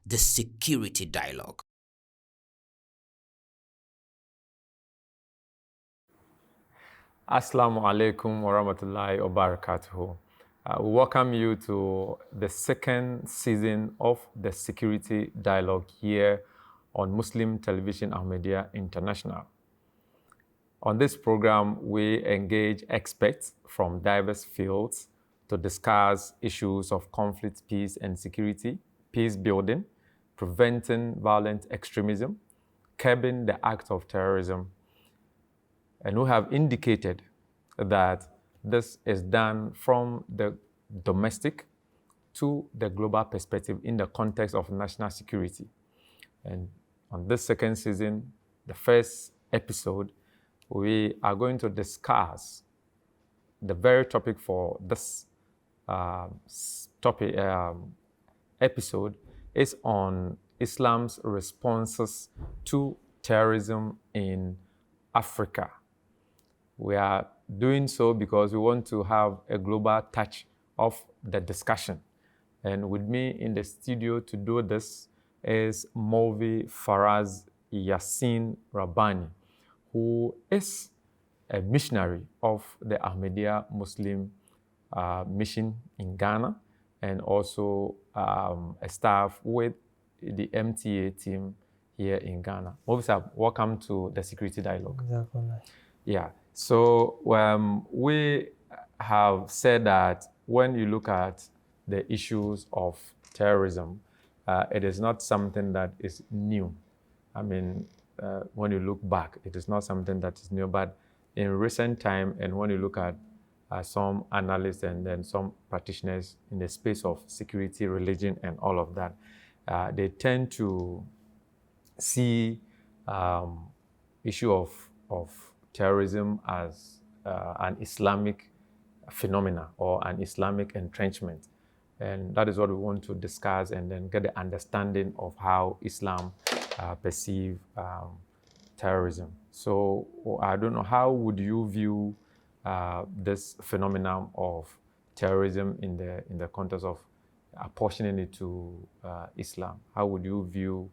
the Security Dialogue. Assalamu alaikum wa rahmatullahi wa barakatuhu. We welcome you to the second season of the Security Dialogue here on Muslim Television Ahmadiyya International. On this program, we engage experts from diverse fields to discuss issues of conflict, peace and security, peace building, preventing violent extremism, curbing the act of terrorism, and we have indicated that this is done from the domestic to the global perspective in the context of national security. And on this second season, the first episode, we are going to discuss the very topic for this episode is on Islam's responses to terrorism in Africa. We are doing so because we want to have a global touch of the discussion. And with me in the studio to do this is Molvi Faraz Yassin Rabbani, who is a missionary of the Ahmadiyya Muslim mission in Ghana and also a staff with the MTA team here in Ghana. Molvi sir, welcome to the Security Dialogue. Yeah. So we have said that when you look at the issues of terrorism, it is not something that is new. I mean, when you look back, it is not something that is new. But in recent time, and when you look at some analysts and then some practitioners in the space of security, religion, and all of that, they tend to see issue of terrorism as an Islamic phenomena or an Islamic entrenchment. And that is what we want to discuss and then get the understanding of how Islam perceive terrorism. So I don't know, how would you view this phenomenon of terrorism in the context of apportioning it to Islam? How would you view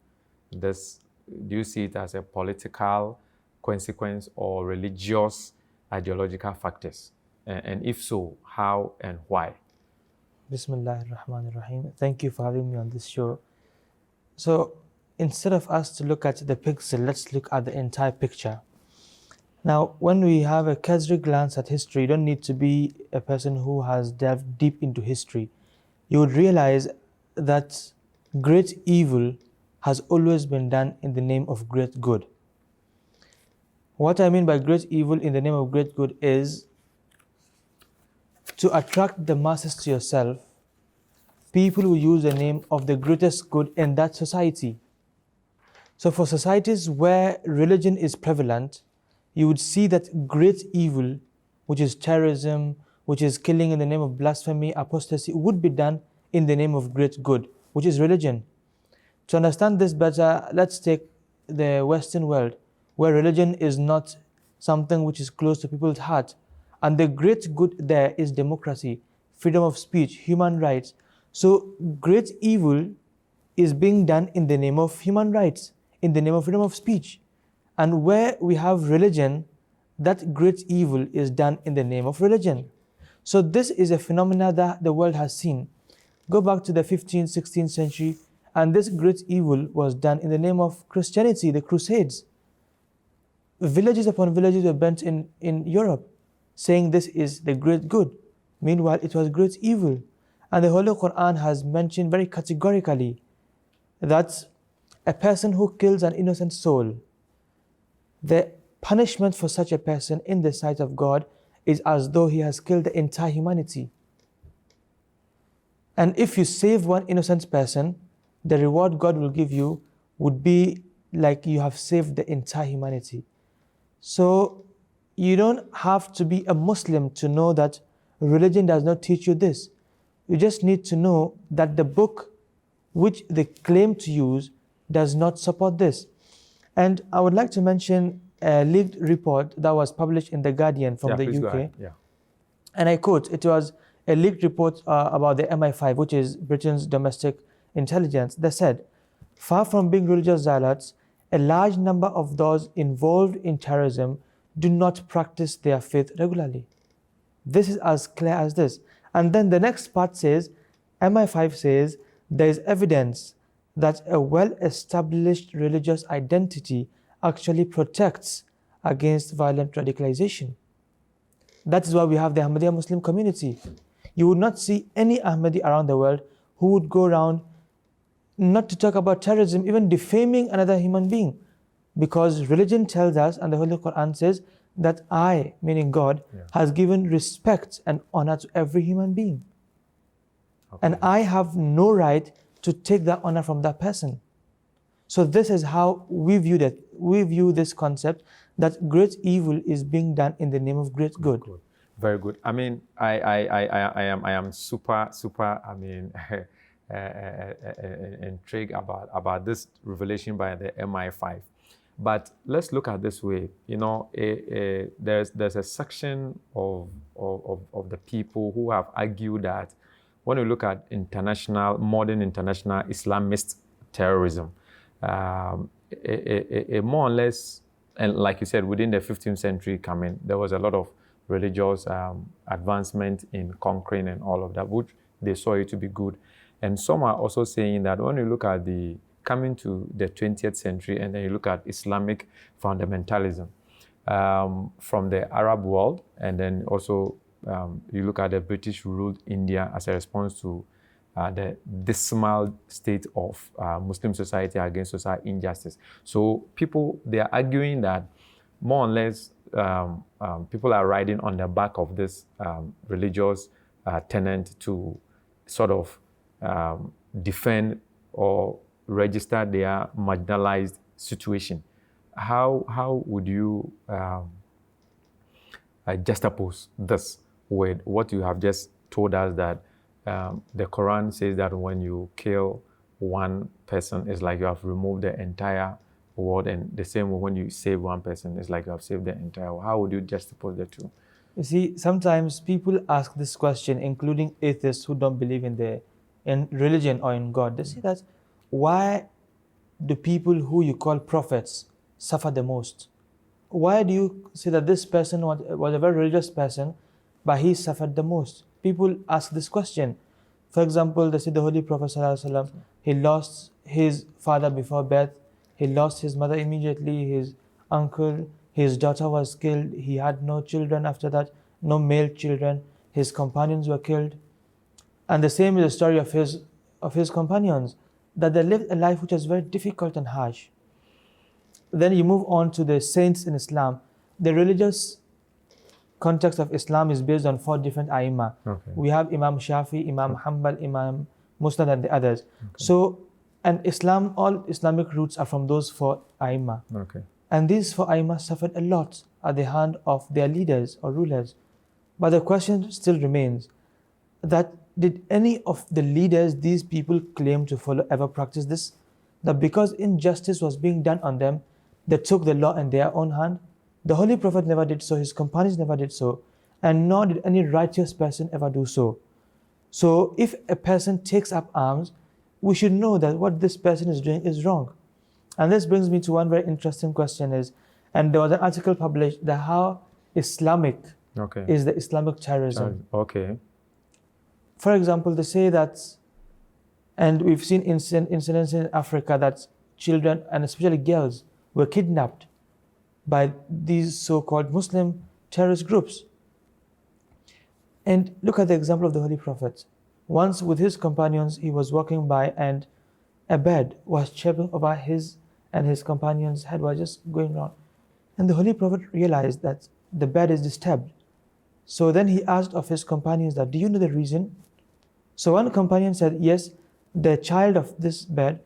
this? Do you see it as a political consequence or religious ideological factors? And if so, how and why? Bismillah ar-Rahman ar-Rahim. Thank you for having me on this show. So instead of us to look at the pixel, let's look at the entire picture. Now, when we have a cursory glance at history, you don't need to be a person who has delved deep into history. You would realize that great evil has always been done in the name of great good. What I mean by great evil in the name of great good is to attract the masses to yourself. People will use the name of the greatest good in that society. So for societies where religion is prevalent, you would see that great evil, which is terrorism, which is killing in the name of blasphemy, apostasy, would be done in the name of great good, which is religion. To understand this better, let's take the Western world, where religion is not something which is close to people's heart. And the great good there is democracy, freedom of speech, human rights. So great evil is being done in the name of human rights, in the name of freedom of speech. And where we have religion, that great evil is done in the name of religion. So this is a phenomena that the world has seen. Go back to the 15th, 16th century, and this great evil was done in the name of Christianity, the Crusades. Villages upon villages were burnt in Europe, saying this is the great good. Meanwhile, it was great evil. And the Holy Quran has mentioned very categorically that a person who kills an innocent soul, the punishment for such a person in the sight of God is as though he has killed the entire humanity. And if you save one innocent person, the reward God will give you would be like you have saved the entire humanity. So you don't have to be a Muslim to know that religion does not teach you this. You just need to know that the book which they claim to use does not support this. And I would like to mention a leaked report that was published in The Guardian from the UK. And I quote, it was a leaked report about the MI5, which is Britain's domestic intelligence, that said, Far from being religious zealots, a large number of those involved in terrorism do not practice their faith regularly. This is as clear as this. And then the next part says, MI5 says, there is evidence that a well-established religious identity actually protects against violent radicalization. That is why we have the Ahmadiyya Muslim community. You would not see any Ahmadi around the world who would go around not to talk about terrorism, even defaming another human being. Because religion tells us, and the Holy Quran says, that I, meaning God, has given respect and honor to every human being. Okay. And I have no right to take that honor from that person. So this is how we view that. We view this concept that great evil is being done in the name of great good. Very good. I mean, I am super, I mean, intrigued about this revelation by the MI5. But let's look at this way. You know, there's a section of the people who have argued that when we look at modern international Islamist terrorism, more or less, and like you said, within the 15th century coming, there was a lot of religious advancement in conquering and all of that, which they saw it to be good. And some are also saying that when you look at coming to the 20th century and then you look at Islamic fundamentalism from the Arab world, and then also you look at the British-ruled India as a response to the dismal state of Muslim society against social injustice. So they are arguing that more or less people are riding on the back of this religious tenet to sort of defend or register their marginalized situation. How would you juxtapose this with what you have just told us, that the Quran says that when you kill one person, it's like you have removed the entire world, and the same way when you save one person, it's like you have saved the entire world. How would you juxtapose the two? You see, sometimes people ask this question, including atheists who don't believe in religion or in God. They say that, why do people who you call prophets suffer the most? Why do you say that this person was a very religious person, but he suffered the most? People ask this question. For example, they say the Holy Prophet ﷺ, he lost his father before birth, he lost his mother immediately, his uncle, his daughter was killed, he had no children after that, no male children, his companions were killed. And the same is the story of his companions, that they lived a life which was very difficult and harsh. Then you move on to the saints in Islam. The religious context of Islam is based on 4 different A'immah. Okay. We have Imam Shafi, Imam Hanbal, Imam Musnad, and the others. Okay. So, and Islam, all Islamic roots are from those 4 A'immah. Okay. And these 4 A'immah suffered a lot at the hand of their leaders or rulers. But the question still remains, that did any of the leaders these people claim to follow ever practice this? That because injustice was being done on them, they took the law in their own hand? The Holy Prophet never did so, his companions never did so, and nor did any righteous person ever do so. So if a person takes up arms, we should know that what this person is doing is wrong. And this brings me to one very interesting question and there was an article published that how Islamic is the Islamic terrorism. Okay. For example, they say that, and we've seen incidents in Africa that children, and especially girls, were kidnapped by these so-called Muslim terrorist groups. And look at the example of the Holy Prophet. Once with his companions, he was walking by and a bird was chirping over his and his companions' head, was just going round. And the Holy Prophet realized that the bird is disturbed. So then he asked of his companions that, do you know the reason? So one companion said, yes, the child of this bird,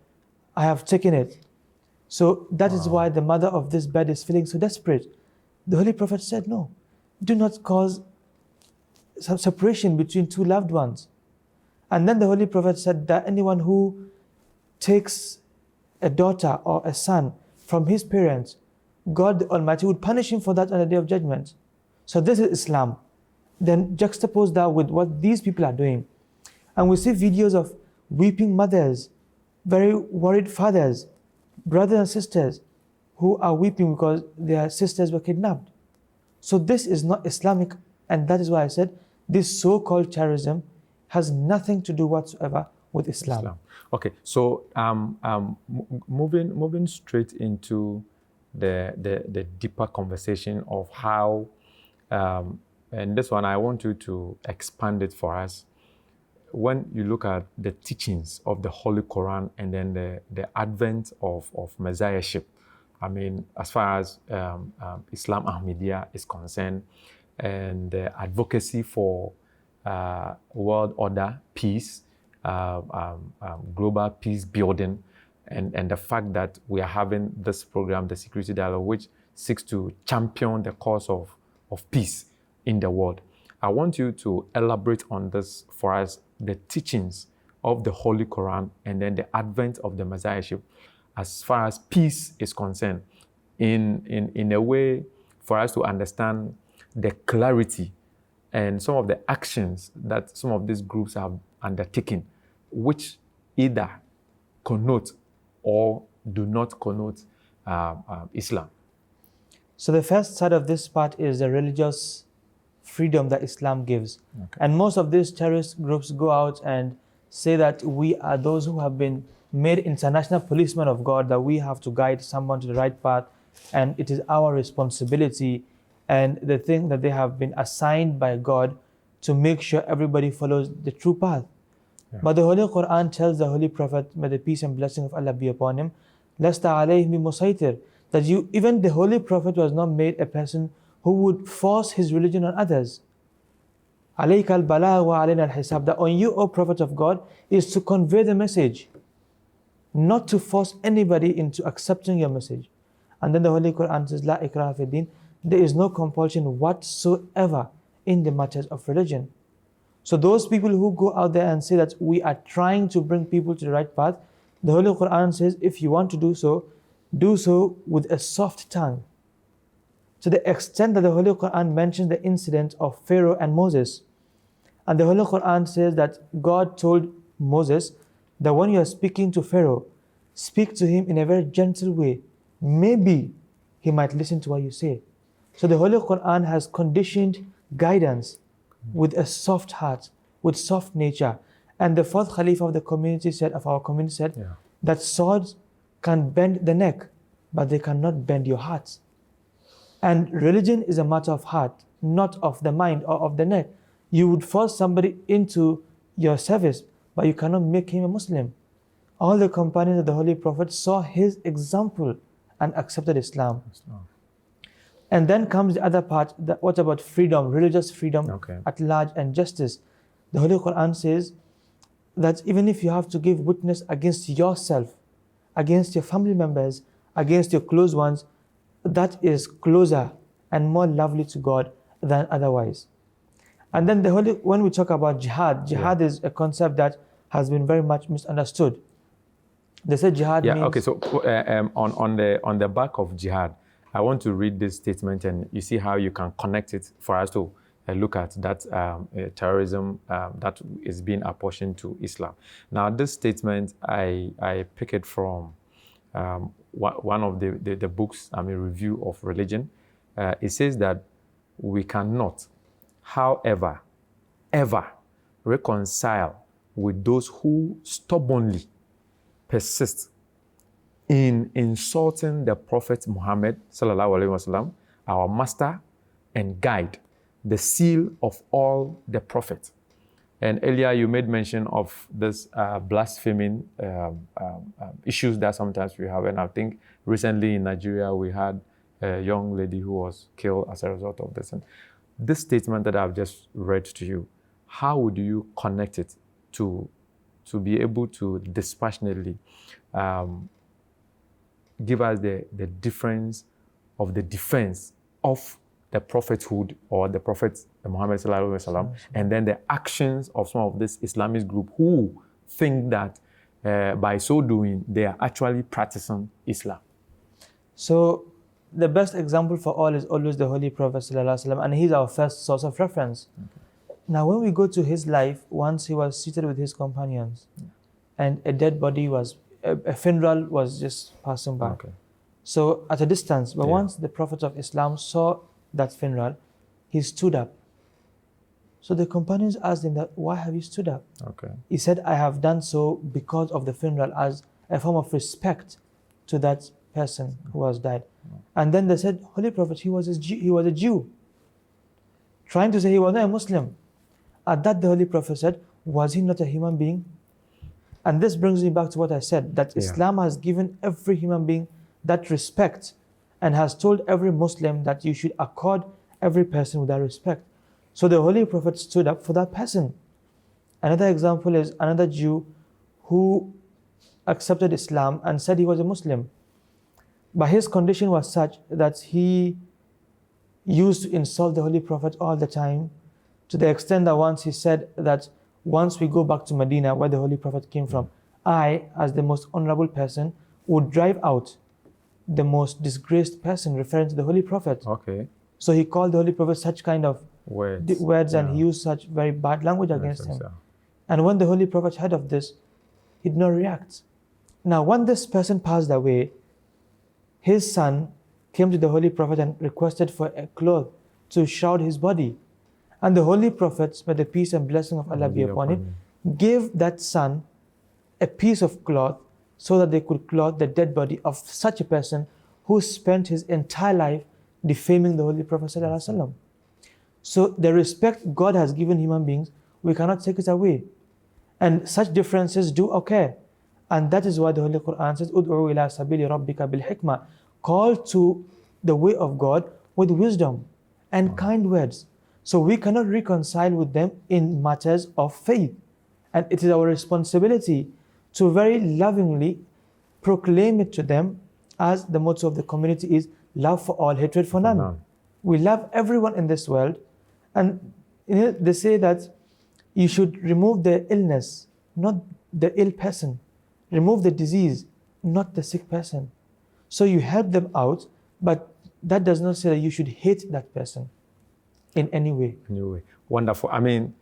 I have taken it. So that is why the mother of this bird is feeling so desperate. The Holy Prophet said, no, do not cause some separation between 2 loved ones. And then the Holy Prophet said that anyone who takes a daughter or a son from his parents, God the Almighty would punish him for that on the Day of Judgment. So this is Islam. Then juxtapose that with what these people are doing. And we see videos of weeping mothers very worried fathers, brothers and sisters who are weeping because their sisters were kidnapped. So this is not Islamic, and that is why I said this so-called terrorism has nothing to do whatsoever with Islam. Okay, so moving straight into the deeper conversation of how, and this one I want you to expand it for us. When you look at the teachings of the Holy Quran and then the advent of messiahship, I mean, as far as Islam Ahmadiyya is concerned, and the advocacy for world order, peace, global peace building, and the fact that we are having this program, the Security Dialogue, which seeks to champion the cause of peace in the world. I want you to elaborate on this for us, the teachings of the Holy Quran and then the advent of the messiahship as far as peace is concerned, in a way for us to understand the clarity and some of the actions that some of these groups have undertaken, which either connote or do not connote Islam. So the first side of this part is the religious freedom that Islam gives. Okay. And most of these terrorist groups go out and say that we are those who have been made international policemen of God, that we have to guide someone to the right path, and it is our responsibility and the thing that they have been assigned by God to make sure everybody follows the true path. Yeah. But the Holy Quran tells the Holy Prophet, may the peace and blessing of Allah be upon him, Lasta alayhim musaitir, that even the Holy Prophet was not made a person who would force his religion on others. Alayka al-balagh wa alayna al-hisab, that on you, O Prophet of God, is to convey the message, not to force anybody into accepting your message. And then the Holy Quran says, La ikraha fi din, there is no compulsion whatsoever in the matters of religion. So those people who go out there and say that we are trying to bring people to the right path, the Holy Quran says, if you want to do so with a soft tongue. To the extent that the Holy Quran mentions the incident of Pharaoh and Moses. And the Holy Quran says that God told Moses that when you are speaking to Pharaoh, speak to him in a very gentle way. Maybe he might listen to what you say. So the Holy Quran has conditioned guidance with a soft heart, with soft nature. And the fourth Caliph of our community said Yeah. that swords can bend the neck, but they cannot bend your heart. And religion is a matter of heart, not of the mind or of the neck. You would force somebody into your service, but you cannot make him a Muslim. All the companions of the Holy Prophet saw his example and accepted Islam. And then comes the other part, what about freedom, religious freedom at large and justice? The Holy Quran says that even if you have to give witness against yourself, against your family members, against your close ones, that is closer and more lovely to God than otherwise. And then when we talk about jihad is a concept that has been very much misunderstood. They say jihad means... Okay, so on the back of jihad, I want to read this statement and you see how you can connect it for us to look at that terrorism that is being apportioned to Islam. Now, this statement, I pick it from one of the books, Review of Religion. It says that we cannot, however, ever reconcile with those who stubbornly persist in insulting the Prophet Muhammad, sallallahu alaihi wasallam, our master and guide, the seal of all the prophets. And earlier you made mention of this blaspheming issues that sometimes we have. And I think recently in Nigeria we had a young lady who was killed as a result of this. And this statement that I've just read to you, how would you connect it to be able to dispassionately give us the difference of the defense of the prophethood or the Prophet Muhammad sallallahu alaihi wasallam, and then the actions of some of this Islamist group who think that by so doing they are actually practicing Islam? So the best example for all is always the Holy Prophet sallallahu alaihi wasallam, and he's our first source of reference. Now when we go to his life, once he was seated with his companions and a dead body was a funeral was just passing by. Okay. So at a distance, but Yeah. once the Prophet of Islam saw that funeral, he stood up. So the companions asked him that, why have you stood up? Okay. He said, I have done so because of the funeral as a form of respect to that person who has died. And then they said, Holy Prophet, he was a Jew, trying to say he was not a Muslim. At that, the Holy Prophet said, was he not a human being? And this brings me back to what I said, that Yeah. Islam has given every human being that respect and has told every Muslim that you should accord every person with that respect. So the Holy Prophet stood up for that person. Another example is another Jew who accepted Islam and said he was a Muslim. But his condition was such that he used to insult the Holy Prophet all the time, to the extent that once he said that once we go back to Medina, where the Holy Prophet came from, I, as the most honorable person, would drive out the most disgraced person, referring to the Holy Prophet. Okay. So he called the Holy Prophet such kind of Words. and he used such very bad language against him. Yeah. And when the Holy Prophet heard of this, he did not react. Now, when this person passed away, his son came to the Holy Prophet and requested for a cloth to shroud his body. And the Holy Prophet, may the peace and blessing of Allah be upon him, gave that son a piece of cloth so that they could clothe the dead body of such a person who spent his entire life defaming the Holy Prophet ﷺ. So the respect God has given human beings, we cannot take it away. And such differences do occur. And that is why the Holy Quran says, Ud'u ila sabili rabbika bil hikmah. Call to the way of God with wisdom and kind words. So we cannot reconcile with them in matters of faith. And it is our responsibility to very lovingly proclaim it to them, as the motto of the community is love for all, hatred for none. We love everyone in this world. And they say that you should remove the illness, not the ill person. Remove the disease, not the sick person. So you help them out, but that does not say that you should hate that person in any way. Anyway, wonderful. I mean,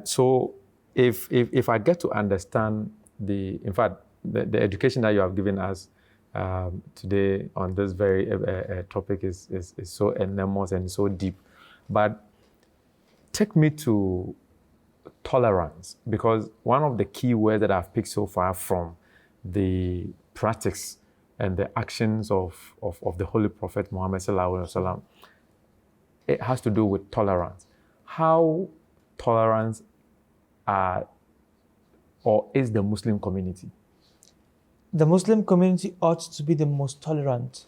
so if I get to understand the education that you have given us today on this very topic is so enormous and so deep, but take me to tolerance, because one of the key words that I've picked so far from the practice and the actions of the Holy Prophet Muhammad Sallallahu Alaihi Wasallam, it has to do with tolerance. How tolerant or is the Muslim community? The Muslim community ought to be the most tolerant,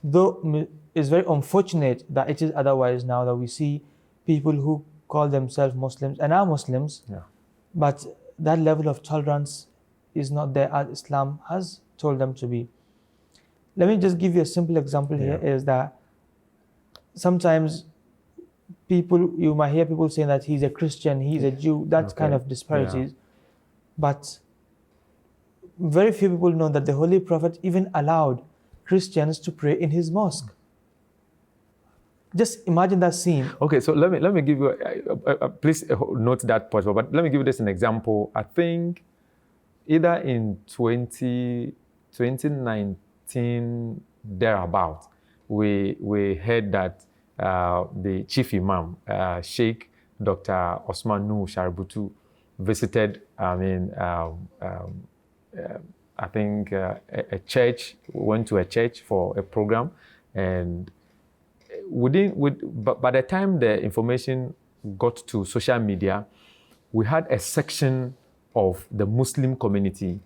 though it's very unfortunate that it is otherwise now, that we see people who call themselves Muslims and are Muslims, but that level of tolerance is not there as Islam has told them to be. Let me just give you a simple example here, is that sometimes you might hear people saying that he's a Christian, he's a Jew, that kind of disparities. But very few people know that the Holy Prophet even allowed Christians to pray in his mosque. Just imagine that scene. Okay, so let me give you, please note that part, but let me give you this an example. I think either in 2019, thereabout, we heard that the chief imam, Sheikh Dr. Osman Nuh Shaributu, visited, I think a church, went to a church for a program, and by the time the information got to social media, we had a section of the Muslim community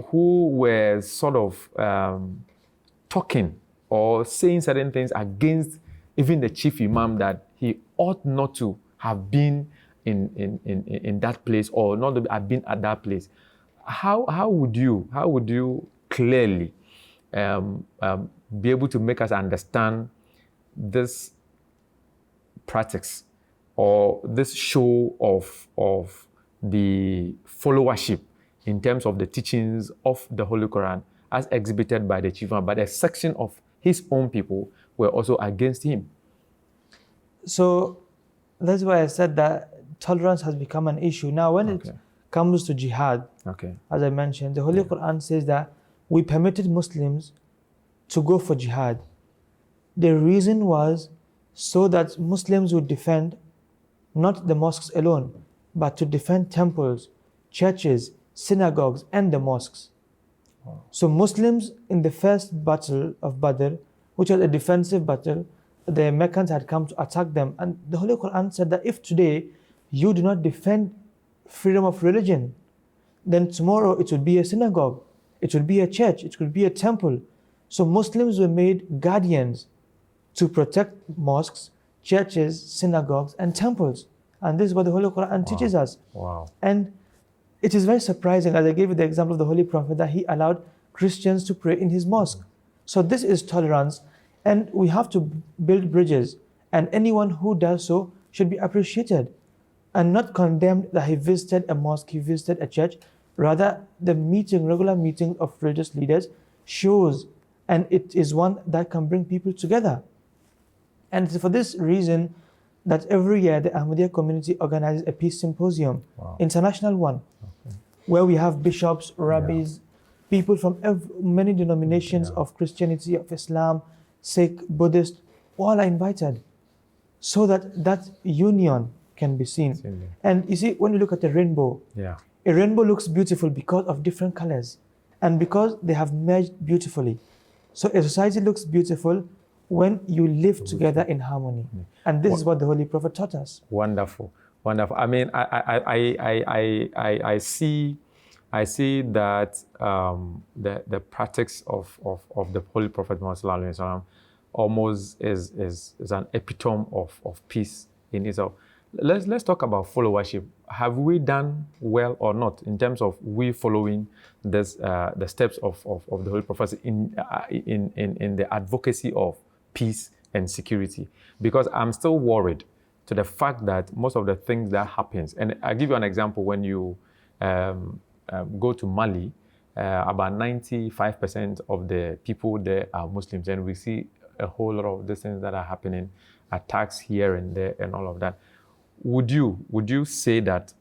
who were sort of talking or saying certain things against even the chief imam, that he ought not to have been in that place, or not to have been at that place. How would you clearly be able to make us understand this practice or this show of the followership in terms of the teachings of the Holy Quran as exhibited by the chief imam, but a section of his own people were also against him? So that's why I said that tolerance has become an issue. Now, when it comes to jihad, Okay. as I mentioned, the Holy Quran says that we permitted Muslims to go for jihad. The reason was so that Muslims would defend not the mosques alone, but to defend temples, churches, synagogues, and the mosques. So Muslims in the first battle of Badr, which was a defensive battle, the Meccans had come to attack them. And the Holy Quran said that if today you do not defend freedom of religion, then tomorrow it will be a synagogue, it will be a church, it will be a temple. So Muslims were made guardians to protect mosques, churches, synagogues, and temples. And this is what the Holy Quran teaches us. Wow. And it is very surprising, as I gave you the example of the Holy Prophet, that he allowed Christians to pray in his mosque. So this is tolerance, and we have to build bridges. And anyone who does so should be appreciated and not condemned that he visited a mosque, he visited a church. Rather, the regular meeting of religious leaders shows, and it is one that can bring people together. And for this reason, that every year the Ahmadiyya community organizes a peace symposium, international one, where we have bishops, rabbis, people from many denominations of Christianity, of Islam, Sikh, Buddhist, all are invited, so that that union can be seen. And you see, when you look at a rainbow looks beautiful because of different colors and because they have merged beautifully. So a society looks beautiful when you live together in harmony. And this is what the Holy Prophet taught us. Wonderful, wonderful. I mean, I see that the practice of the Holy Prophet Muhammad almost is an epitome of peace in itself. Let's talk about followership. Have we done well or not in terms of we following this the steps of the Holy Prophet in the advocacy of peace and security? Because I'm still worried to the fact that most of the things that happens, and I'll give you an example. When you go to Mali, about 95% of the people there are Muslims, and we see a whole lot of these things that are happening, attacks here and there and all of that. Would you say that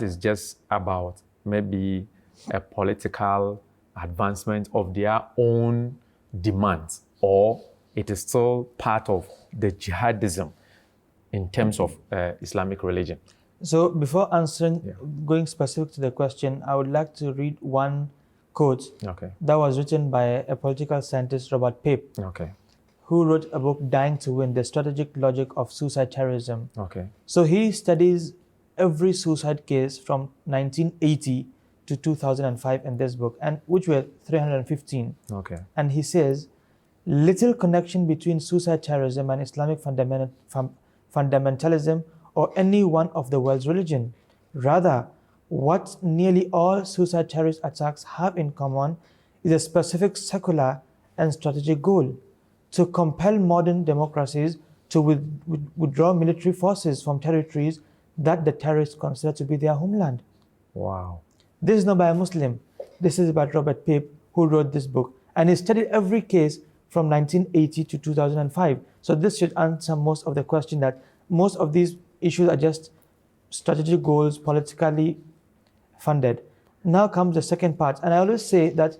is just about maybe a political advancement of their own demands, or it is still part of the jihadism in terms of Islamic religion? So before answering, going specific to the question, I would like to read one quote that was written by a political scientist, Robert Pape, who wrote a book, Dying to Win, The Strategic Logic of Suicide Terrorism. So he studies every suicide case from 1980 to 2005 in this book, and which were 315. And he says, little connection between suicide terrorism and Islamic fundamentalism or any one of the world's religion. Rather, what nearly all suicide terrorist attacks have in common is a specific secular and strategic goal: to compel modern democracies to withdraw military forces from territories that the terrorists consider to be their homeland. Wow. This is not by a Muslim. This is by Robert Pape, who wrote this book. And he studied every case from 1980 to 2005. So this should answer most of the question, that most of these issues are just strategic goals, politically funded. Now comes the second part. And I always say that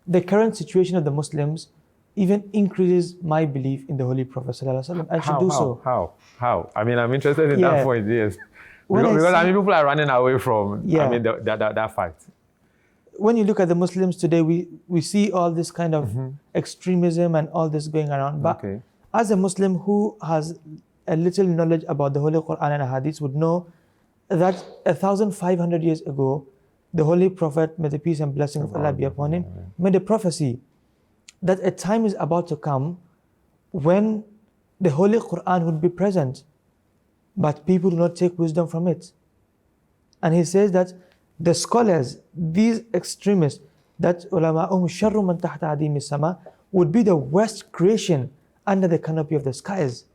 the current situation of the Muslims even increases my belief in the Holy Prophet ﷺ, and should do so. How? I mean, I'm interested in that point, yes. Because I mean, people are running away from that fact. When you look at the Muslims today, we see all this kind of extremism and all this going around. But as a Muslim who has a little knowledge about the Holy Quran and Hadith would know that 1,500 years ago, the Holy Prophet, may the peace and blessing of Allah be upon him, made a prophecy that a time is about to come when the Holy Quran would be present, but people do not take wisdom from it. And he says that the scholars, these extremists, that ulama'um sharru man tahta adimi sama, would be the worst creation under the canopy of the skies.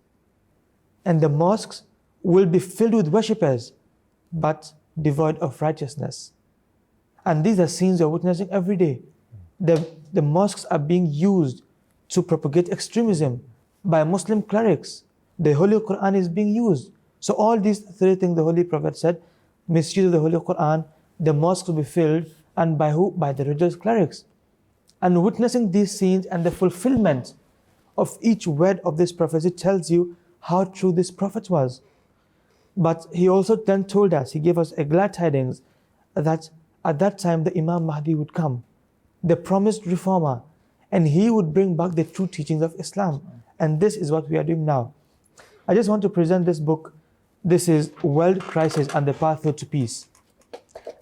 And the mosques will be filled with worshippers, but devoid of righteousness. And these are scenes we're witnessing every day. The mosques are being used to propagate extremism by Muslim clerics. The Holy Quran is being used. So all these three things the Holy Prophet said: misuse of the Holy Quran, the mosques will be filled, and by who? By the religious clerics. And witnessing these scenes and the fulfillment of each word of this prophecy tells you how true this prophet was. But he also then told us, he gave us a glad tidings that at that time the Imam Mahdi would come, the promised reformer, and he would bring back the true teachings of Islam. And this is what we are doing now. I just want to present this book. This is World Crisis and the Pathway to Peace.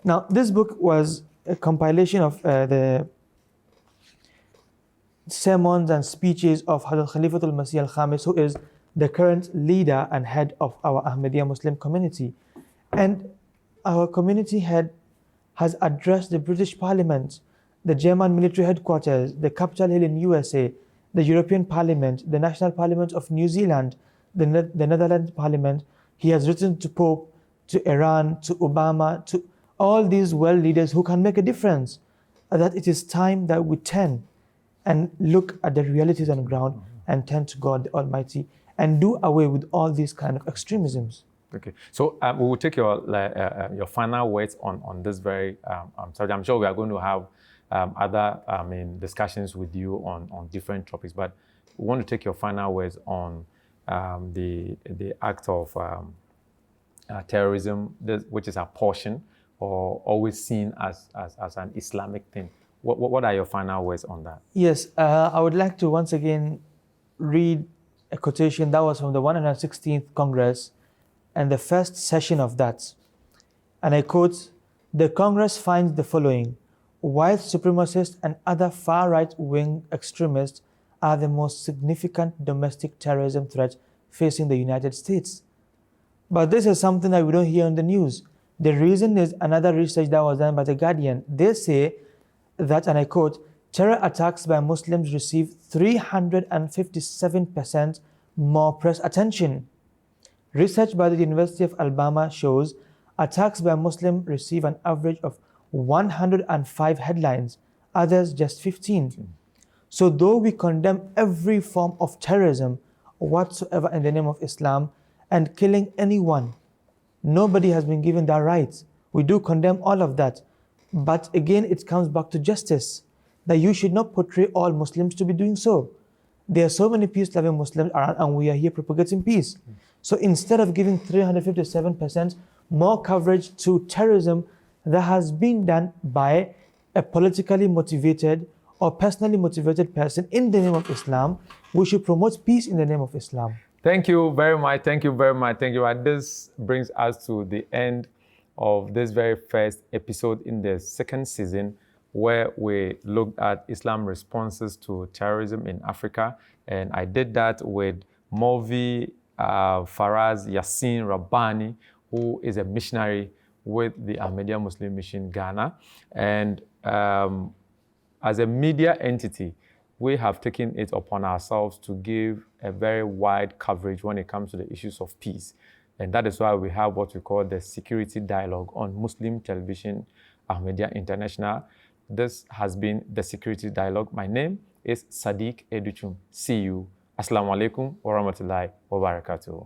Now, this book was a compilation of the sermons and speeches of Hazrat Khalifatul Masih al-Khamis, who is the current leader and head of our Ahmadiyya Muslim community. And our community head has addressed the British Parliament, the German military headquarters, the Capitol Hill in USA, the European Parliament, the National Parliament of New Zealand, the Netherlands Parliament. He has written to Pope, to Iran, to Obama, to all these world leaders who can make a difference, that it is time that we turn and look at the realities on the ground and turn to God the Almighty and do away with all these kind of extremisms. Okay, so we will take your final words on this very subject. I'm sure we are going to have other discussions with you on different topics, but we want to take your final words on the act of terrorism, which is a portion or always seen as an Islamic thing. What are your final words on that? Yes, I would like to once again read a quotation that was from the 116th Congress and the first session of that. And I quote, "The Congress finds the following: white supremacists and other far right-wing extremists are the most significant domestic terrorism threat facing the United States." But this is something that we don't hear on the news. The reason is another research that was done by The Guardian. They say that, and I quote, "Terror attacks by Muslims receive 357% more press attention." Research by the University of Alabama shows attacks by Muslims receive an average of 105 headlines, others just 15. So though we condemn every form of terrorism whatsoever in the name of Islam and killing anyone, nobody has been given that right. We do condemn all of that. But again, it comes back to justice, that you should not portray all Muslims to be doing so. There are so many peace-loving Muslims around, and we are here propagating peace. So instead of giving 357% more coverage to terrorism that has been done by a politically motivated or personally motivated person in the name of Islam, we should promote peace in the name of Islam. Thank you very much. Thank you very much. Thank you. And this brings us to the end of this very first episode in the second season, where we looked at Islam responses to terrorism in Africa. And I did that with Movi Faraz Yassin Rabbani, who is a missionary with the Ahmadiyya Muslim Mission Ghana. And as a media entity, we have taken it upon ourselves to give a very wide coverage when it comes to the issues of peace. And that is why we have what we call the Security Dialogue on Muslim Television, Ahmadiyya International. This has been the Security Dialogue. My name is Sadiq Educhum. See you. Assalamu alaikum wa rahmatullahi wa barakatuh.